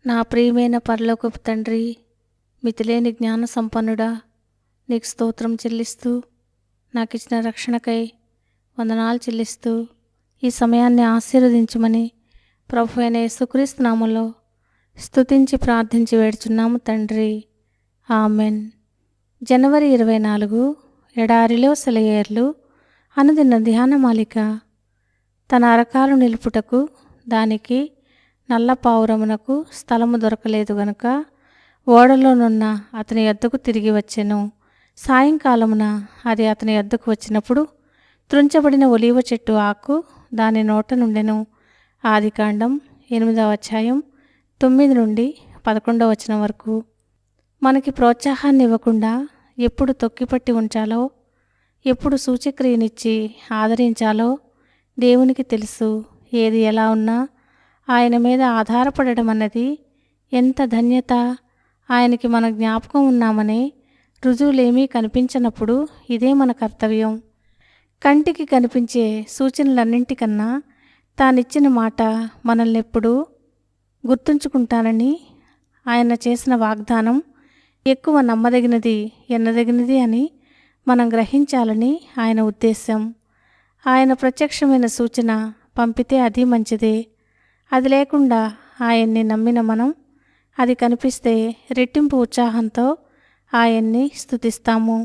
నా ప్రియమైన పరలోకపు తండ్రి, మితిలేని జ్ఞాన సంపన్నుడా, నీకు స్తోత్రం చెల్లిస్తూ నాకిచ్చిన రక్షణకై వందనాలు చెల్లిస్తూ ఈ సమయాన్ని ఆశీర్వదించమని ప్రభు అయిన యేసుక్రీస్తు నామములో స్తుతించి ప్రార్థించి వేడుచున్నాము తండ్రి. ఆమెన్. జనవరి 24 ఎడారిలో సెలయేర్లు అనుదిన ధ్యానమాలిక. తన అరకాలు నిలుపుటకు దానికి నల్ల పావురమునకు స్థలము దొరకలేదు గనుక ఓడలోనున్న అతని యొద్దకు తిరిగి వచ్చెను. సాయంకాలమున అది అతని యొద్దకు వచ్చినప్పుడు త్రుంచబడిన ఒలీవ చెట్టు ఆకు దాని నోట నుండెను. ఆదికాండం 8వ అధ్యాయం 9 నుండి 11వ వచనం వరకు. మనకి ప్రోత్సాహాన్ని ఇవ్వకుండా ఎప్పుడు తొక్కిపట్టి ఉంచాలో, ఎప్పుడు సూచక్రియనిచ్చి ఆదరించాలో దేవునికి తెలుసు. ఏది ఎలా ఉన్నా ఆయన మీద ఆధారపడడం అన్నది ఎంత ధన్యత. ఆయనకి మన జ్ఞాపకం ఉన్నామనే రుజువులేమీ కనిపించనప్పుడు ఇదే మన కర్తవ్యం. కంటికి కనిపించే సూచనలన్నింటికన్నా తానిచ్చిన మాట మనల్ని ఎప్పుడూ గుర్తుంచుకుంటానని, ఆయన చేసిన వాగ్దానం ఎక్కువ నమ్మదగినది, ఎన్నదగినది అని మనం గ్రహించాలని ఆయన ఉద్దేశం. ఆయన ప్రత్యక్షమైన సూచన పంపితే అది మంచిదే. అది లేకుండా ఆయన్ని నమ్మిన మనం, అది కనిపిస్తే రెట్టింపు ఉత్సాహంతో ఆయన్ని స్తుతిస్తాము.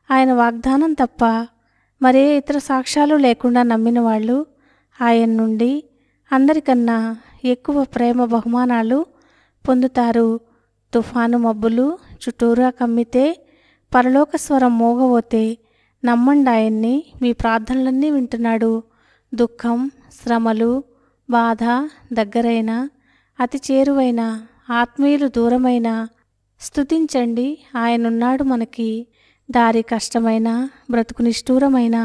ఆయన వాగ్దానం తప్ప మరే ఇతర సాక్ష్యాలు లేకుండా నమ్మిన వాళ్ళు ఆయన నుండి అందరికన్నా ఎక్కువ ప్రేమ బహుమానాలు పొందుతారు. తుఫాను మబ్బులు చుట్టూరా కమ్మితే, పరలోక స్వరం మోగబోతే నమ్మండి, ఆయన్ని మీ ప్రార్థనలన్నీ వింటున్నాడు. దుఃఖం, శ్రమలు, బాధ దగ్గరైన, అతి చేరువైన, ఆత్మీయులు దూరమైన స్తుతించండి, ఆయనున్నాడు మనకి. దారి కష్టమైన, బ్రతుకు నిష్ఠూరమైన,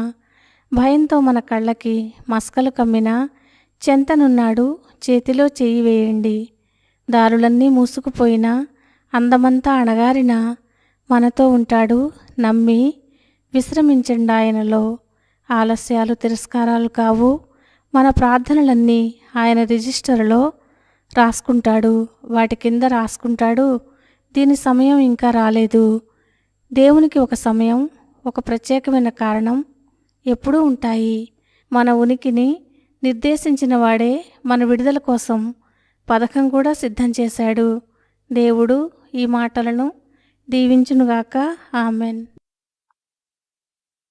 భయంతో మన కళ్ళకి మస్కలు కమ్మిన చెంతనున్నాడు, చేతిలో చెయ్యి వేయండి. దారులన్నీ మూసుకుపోయినా, అందమంతా అణగారిన మనతో ఉంటాడు. నమ్మి విశ్రమించండి ఆయనలో. ఆలస్యాలు తిరస్కారాలు కావు. మన ప్రార్థనలన్నీ ఆయన రిజిస్టర్లో రాసుకుంటాడు. వాటి కింద రాసుకుంటాడు, దీని సమయం ఇంకా రాలేదు. దేవునికి ఒక సమయం, ఒక ప్రత్యేకమైన కారణం ఎప్పుడూ ఉంటాయి. మన ఉనికిని నిర్దేశించిన వాడే మన విడుదల కోసం పథకం కూడా సిద్ధం చేశాడు. దేవుడు ఈ మాటలను దీవించునుగాక. ఆమెన్.